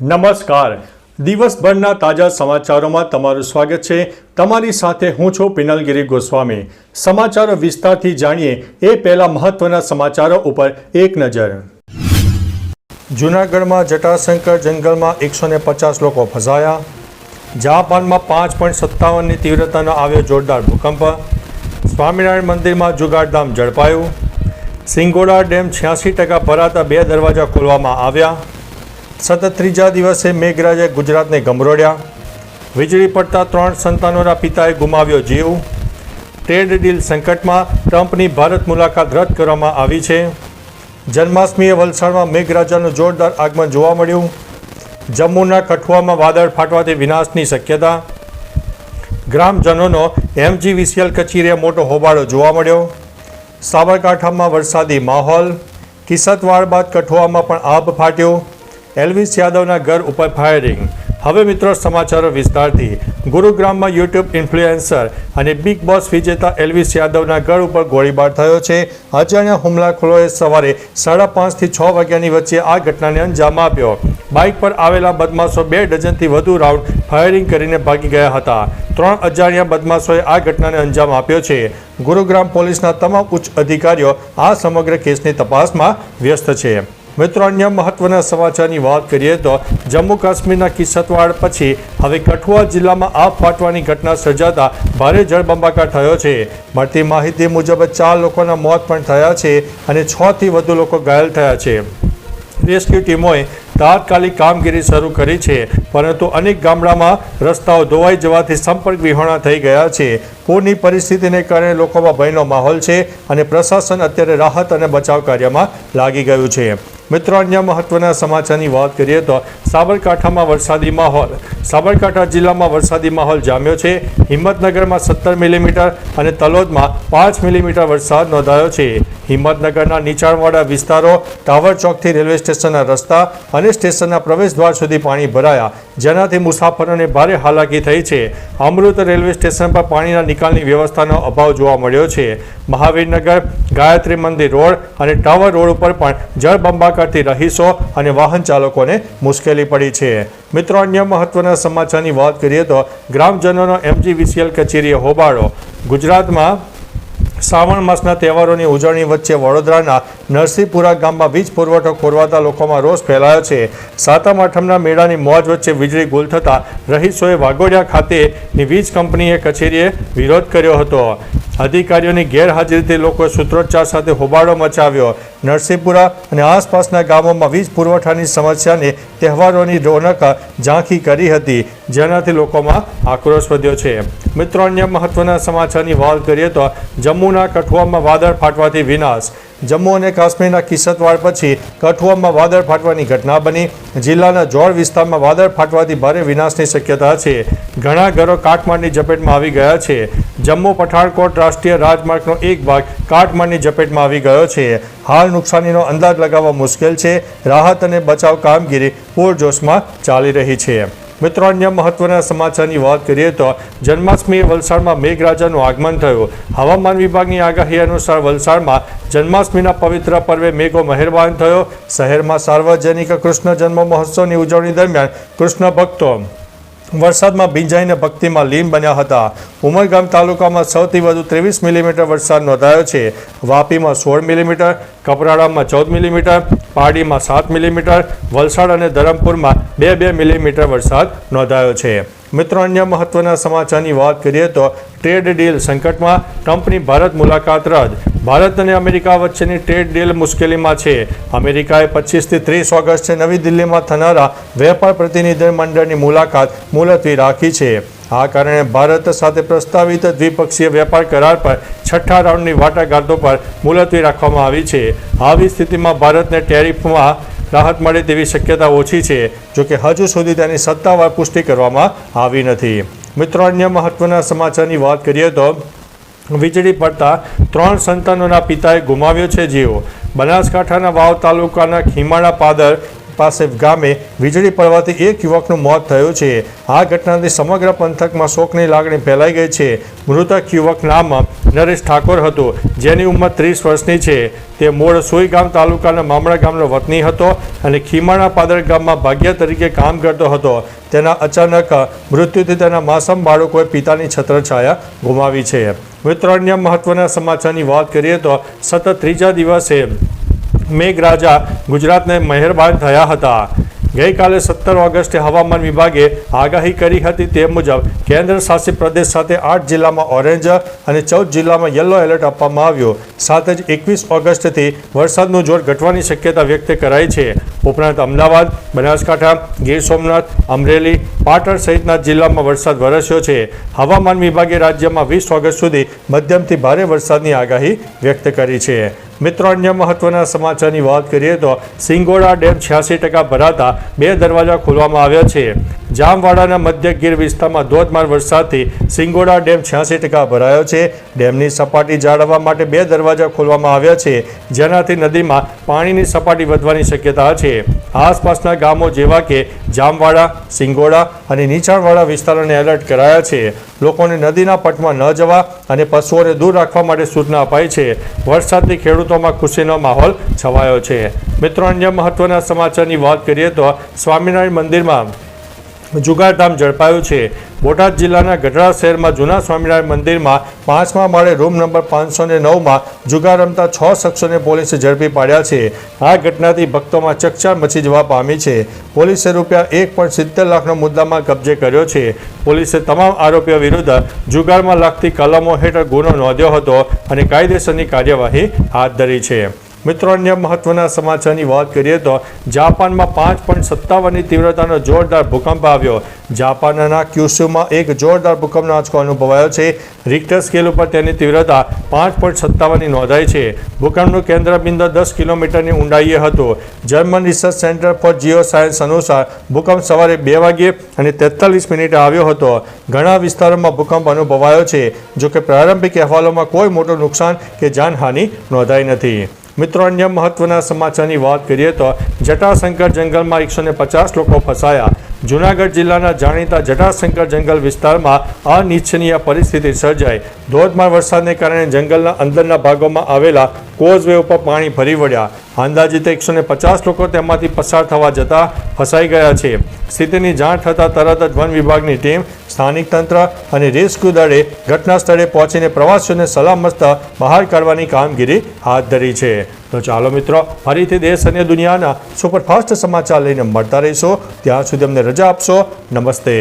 નમસ્કાર. દિવસભરના તાજા સમાચારોમાં તમારું સ્વાગત છે. તમારી સાથે હું છું પિનલગીરી ગોસ્વામી. સમાચારો વિસ્તારથી જાણીએ એ પહેલા મહત્વના સમાચારો ઉપર એક નજર. જૂનાગઢમાં જટાશંકર જંગલમાં 150 લોકો ફસાયા. જાપાનમાં 5.57ની તીવ્રતાનો આવ્યો જોરદાર ભૂકંપ. સ્વામિનારાયણ મંદિરમાં જુગારધામ ઝડપાયું. સિંગોડા ડેમ 86% ભરાતા 2 દરવાજા ખોલવામાં આવ્યા. સતત ત્રીજા દિવસે મેઘરાજાએ ગુજરાતને ગમરોડ્યા. વીજળી પડતા 3 સંતાનોના પિતાએ ગુમાવ્યો જીવ. ટ્રેડ ડીલ સંકટમાં, ટ્રમ્પની ભારત મુલાકાત રદ કરવામાં આવી છે. જન્માષ્ટમીએ વલસાડમાં મેઘરાજાનું જોરદાર આગમન જોવા મળ્યું. જમ્મુના કઠુઆમાં વાદળ ફાટવાથી વિનાશની શક્યતા. ગ્રામજનોનો MGVCL કચેરીએ મોટો હોબાળો જોવા મળ્યો. સાબરકાંઠામાં વરસાદી માહોલ. કિસતવાડ બાદ કઠુઆમાં પણ આભ ફાટ્યો. એલ્વિસ યાદવના ઘર ઉપર ફાયરિંગ. હવે મિત્રો સમાચારો વિસ્તારથી. ગુરુગ્રામમાં યુટ્યુબ ઇન્ફ્લુએન્સર અને બિગ બોસ વિજેતા એલ્વિસ યાદવના ઘર ઉપર ગોળીબાર થયો છે. અજાણ્યા હુમલાખોરોએ સવારે 5:30 થી 6 વાગ્યાની વચ્ચે આ ઘટનાને અંજામ આપ્યો. બાઇક પર આવેલા બદમાશો 2 ડઝનથી વધુ રાઉન્ડ ફાયરિંગ કરીને ભાગી ગયા હતા. 3 અજાણ્યા બદમાશોએ આ ઘટનાને અંજામ આપ્યો છે. ગુરુગ્રામ પોલીસના તમામ ઉચ્ચ અધિકારીઓ આ સમગ્ર કેસની તપાસમાં વ્યસ્ત છે. મિત્રો, અન્ય મહત્વના સમાચારની વાત કરીએ તો જમ્મુ કાશ્મીરના કિસતવાડ પછી હવે કઠુઆ જિલ્લામાં આગ ફાટવાની ઘટના સર્જાતા ભારે જળબંબાકાર થયો છે. મળતી માહિતી મુજબ 4 લોકોના મોત પણ થયા છે અને 6 થી વધુ લોકો ઘાયલ થયા છે. રેસ્ક્યુ ટીમોએ તાત્કાલિક કામગીરી શરૂ કરી છે, પરંતુ અનેક ગામડામાં રસ્તાઓ ધોવાઈ જવાથી સંપર્ક વિહોણા થઈ ગયા છે. પૂરની પરિસ્થિતિને કારણે લોકોમાં ભયનો માહોલ છે અને પ્રશાસન અત્યારે રાહત અને બચાવ કાર્યમાં લાગી ગયું છે. મિત્રો, અન્ય મહત્વના સમાચારની વાત કરીએ તો સાબરકાંઠામાં વરસાદી માહોલ. સાબરકાંઠા જિલ્લામાં વરસાદી માહોલ જામ્યો છે. હિંમતનગરમાં 17 મિલીમીટર અને તલોદમાં 5 મિલીમીટર વરસાદ નોંધાયો છે. હિંમતનગરના નીચાણવાળા વિસ્તારો, ટાવર ચોકથી રેલવે સ્ટેશનના રસ્તા અને સ્ટેશનના પ્રવેશદ્વાર સુધી પાણી ભરાયા, જેનાથી મુસાફરોને ભારે હાલાકી થઈ છે. અમૃત રેલવે સ્ટેશન પર પાણીના નિકાલની વ્યવસ્થાનો અભાવ જોવા મળ્યો છે. મહાવીરનગર, ગાયત્રી મંદિર રોડ અને ટાવર રોડ ઉપર પણ જળબંબાકારથી રહીશો અને વાહન ચાલકોને મુશ્કેલી પડી છે. મિત્રો, અન્ય મહત્વના સમાચારની વાત કરીએ તો ગ્રામજનોનો MGVCL કચેરીએ હોબાળો. ગુજરાતમાં શ્રાવણ માસના તહેવારોની ઉજવણી વચ્ચે વડોદરાના નરસિંહપુરા ગામમાં વીજ પુરવઠો ખોરવાતા લોકોમાં રોષ ફેલાયો છે. સાતમ આઠમના મેળાની મોજ વચ્ચે વીજળી ગુલ થતાં રહીશોએ વાઘોડિયા ખાતેની વીજ કંપનીએ કચેરીએ વિરોધ કર્યો હતો. અધિકારીઓની ગેરહાજરીથી લોકોએ સૂત્રોચ્ચાર સાથે હોબાળો મચાવ્યો. નરસિંહપુરા અને આસપાસના ગામોમાં વીજ પુરવઠાની સમસ્યાને તહેવારોની રોનક ઝાંખી કરી હતી, જેનાથી લોકોમાં આક્રોશ વધ્યો છે. મિત્રો, અન્ય મહત્વના સમાચારની વાત કરીએ તો જમ્મુના કઠુઆમાં વાદળ ફાટવાથી વિનાશ. જમ્મુ અને કાશ્મીરના કિસતવાડ પછી કઠુઆમાં વાદળ ફાટવાની ઘટના બની. જિલ્લાના જોડ વિસ્તારમાં વાદળ ફાટવાથી ભારે વિનાશની શક્યતા છે. ઘણા ઘરો કાટમાળની ઝપેટમાં આવી ગયા છે. જમ્મુ પઠાણકોટ રાષ્ટ્રીય રાજમાર્ગનો એક ભાગ કાટમાળની ઝપેટમાં આવી ગયો છે. હાલ નુકસાનીનો અંદાજ લગાવવા મુશ્કેલ છે. રાહત અને બચાવ કામગીરી પૂરજોશમાં ચાલી રહી છે. મિત્રો, અન્ય મહત્વના સમાચારની વાત કરીએ તો જન્માષ્ટમીએ વલસાડમાં મેઘરાજાનું આગમન થયું. હવામાન વિભાગની આગાહી અનુસાર વલસાડમાં જન્માષ્ટમીના પવિત્ર પર્વે મેઘો મહેરબાન થયો. શહેરમાં સાર્વજનિક કૃષ્ણ જન્મ મહોત્સવની ઉજવણી દરમિયાન કૃષ્ણ ભક્તો વરસાદમાં ભીંજાઈને ભક્તિમાં લીન બન્યા હતા. ઉમરગામ તાલુકામાં સૌથી વધુ 23 મિલીમીટર વરસાદ નોંધાયો છે. વાપીમાં 16 મિલીમીટર, કપરાડામાં 14 મિલીમીટર, પારડીમાં 7 મિલીમીટર, વલસાડ અને ધરમપુરમાં 2 મિલીમીટર વરસાદ નોંધાયો છે. મિત્રો, અન્ય મહત્વના સમાચારની વાત કરીએ તો ટ્રેડ ડીલ સંકટમાં, ટ્રમ્પની ભારત મુલાકાત રદ. ભારત અને અમેરિકા વચ્ચેની ટ્રેડ ડીલ મુશ્કેલીમાં છે. અમેરિકાએ 25 થી 30 ઓગસ્ટે નવી દિલ્હીમાં થનારા વેપાર પ્રતિનિધિ મંડળની મુલાકાત મુલતવી રાખી છે. આ કારણે ભારત સાથે પ્રસ્તાવિત દ્વિપક્ષીય વેપાર કરાર પર 6ઠ્ઠા રાઉન્ડની વાટાઘાટો પર મુલતવી રાખવામાં આવી છે. આવી સ્થિતિમાં ભારતને ટેરિફમાં રાહત મળે તેવી શક્યતા ઓછી છે, જોકે હજુ સુધી તેની સત્તાવાર પુષ્ટિ કરવામાં આવી નથી. મિત્રો, અન્ય મહત્વના સમાચારની વાત કરીએ તો વીજળી પડતા 3 સંતાનોના પિતાએ ગુમાવ્યો છે જીવ. બનાસકાંઠાના વાવ તાલુકાના ખીમાણા પાદર પાસે ગામે વીજળી પડવાથી એક યુવકનું મોત થયું છે. આ ઘટનાથી સમગ્ર પંથકમાં શોકની લાગણી ફેલાઈ ગઈ છે. મૃતક યુવક નામ નરેશ ઠાકોર હતું, જેની ઉંમર 30 વર્ષની છે. તે મૂળ સુઈગામ તાલુકાના મામડા ગામનો વતની હતો અને ખીમાણા પાદર ગામમાં ભાગ્યા તરીકે કામ કરતો હતો. તેના અચાનક મૃત્યુથી તેના માસૂમ બાળકોએ પિતાની છત્રછાયા ગુમાવી છે. મિત્રો, અન્ય મહત્વના સમાચારની વાત કરીએ તો સતત ત્રીજા દિવસે મેઘરાજા ગુજરાતને મહેરબાન થયા હતા. ગઈકાલે 17 ઓગસ્ટે હવામાન વિભાગે આગાહી કરી હતી તે મુજબ કેન્દ્ર શાસિત પ્રદેશ સાથે 8 જિલ્લામાં ઓરેન્જ અને 14 જિલ્લામાં યલો એલર્ટ આપવામાં આવ્યું. સાથે જ 21 ઓગસ્ટથી વરસાદનું જોર ઘટવાની શક્યતા વ્યક્ત કરાઈ છે. ઉપરાંત અમદાવાદ, બનાસકાંઠા, ગીર સોમનાથ, અમરેલી, પાટણ સહિતના જિલ્લામાં વરસાદ વરસ્યો છે. હવામાન વિભાગે રાજ્યમાં 20 ઓગસ્ટ સુધી મધ્યમથી ભારે વરસાદની આગાહી વ્યક્ત કરી છે. મિત્રો, અન્ય મહત્વના સમાચારની વાત કરીએ તો સિંગોડા ડેમ 86% ભરાતા 2 દરવાજા ખોલવામાં આવ્યા છે. જામવાડાના મધ્ય ગીર વિસ્તારમાં ધોધમાર વરસાદથી સિંગોડા ડેમ 86% ભરાયો છે. ડેમની સપાટી જાળવવા માટે 2 દરવાજા ખોલવામાં આવ્યા છે, જેનાથી નદીમાં પાણીની સપાટી વધવાની શક્યતા છે. આસપાસના ગામો જેવા કે જામવાડા, સિંગોડા અને નીચાણવાળા વિસ્તારોને એલર્ટ કરાયા છે. લોકોને નદીના પટમાં ન જવા અને પશુઓને દૂર રાખવા માટે સૂચના અપાઈ છે. વરસાદથી ખેડૂતોમાં ખુશીનો માહોલ છવાયો છે. મિત્રો, અન્ય મહત્વના સમાચારની વાત કરીએ તો સ્વામિનારાયણ મંદિરમાં જુગારધામ ઝડપાયું છે. બોટાદ જિલ્લાના ગઢડા શહેરમાં જૂના સ્વામિનારાયણ મંદિરમાં 5મા માળે રૂમ નંબર 509માં જુગાર રમતા 6 શખ્સોને પોલીસે ઝડપી પાડ્યા છે. આ ઘટનાથી ભક્તોમાં ચકચાર મચી જવા પામી છે. પોલીસે ₹1.70 લાખનો મુદ્દામાલ કબજે કર્યો છે. પોલીસે તમામ આરોપીઓ વિરુદ્ધ જુગારમાં લાગતી કલમો હેઠળ ગુનો નોંધ્યો હતો અને કાયદેસરની કાર્યવાહી હાથ ધરી છે. મિત્રો, અન્ય મહત્વના સમાચારની વાત કરીએ તો જાપાનમાં 5.57ની તીવ્રતાનો જોરદાર ભૂકંપ આવ્યો. જાપાનના ક્યુસ્યુમાં એક જોરદાર ભૂકંપનો આંચકો અનુભવાયો છે. રિક્ટર સ્કેલ ઉપર તેની તીવ્રતા 5.57ની નોંધાઈ છે. ભૂકંપનું કેન્દ્ર બિંદુ 10 કિલોમીટરની ઊંડાઈએ હતું. German research centre for Jio science અનુસાર ભૂકંપ સવારે 2 વાગ્યે અને 43 મિનિટે આવ્યો હતો. ઘણા વિસ્તારોમાં ભૂકંપ અનુભવાયો છે. જોકે પ્રારંભિક અહેવાલોમાં કોઈ મોટું નુકસાન કે જાનહાનિ નોંધાઈ નથી. મિત્રો, અન્ય મહત્વના સમાચારની વાત કરીએ તો જટાશંકર જંગલમાં 150 લોકો ફસાયા. જૂનાગઢ જિલ્લાના જાણીતા જટાશંકર જંગલ વિસ્તારમાં અનિચ્છનીય પરિસ્થિતિ સર્જાઈ. ધોધમાર વરસાદને કારણે જંગલના અંદરના ભાગોમાં આવેલા કોઝવે ઉપર પાણી ફરી વળ્યા. અંદાજિત 150 લોકો તેમાંથી પસાર થવા જતાં ફસાઈ ગયા છે. સ્થિતિની જાણ થતાં તરત જ વન વિભાગની ટીમ, સ્થાનિક તંત્ર અને રેસ્ક્યુ દળે ઘટના સ્થળે પહોંચીને પ્રવાસીઓને સલામત બહાર કાઢવાની કામગીરી હાથ ધરી છે. તો ચાલો મિત્રો, ફરીથી દેશ અને દુનિયાના સુપરફાસ્ટ સમાચાર લઈને મળતા રહીશું. ત્યાં સુધી અમને રજા આપશો. નમસ્તે.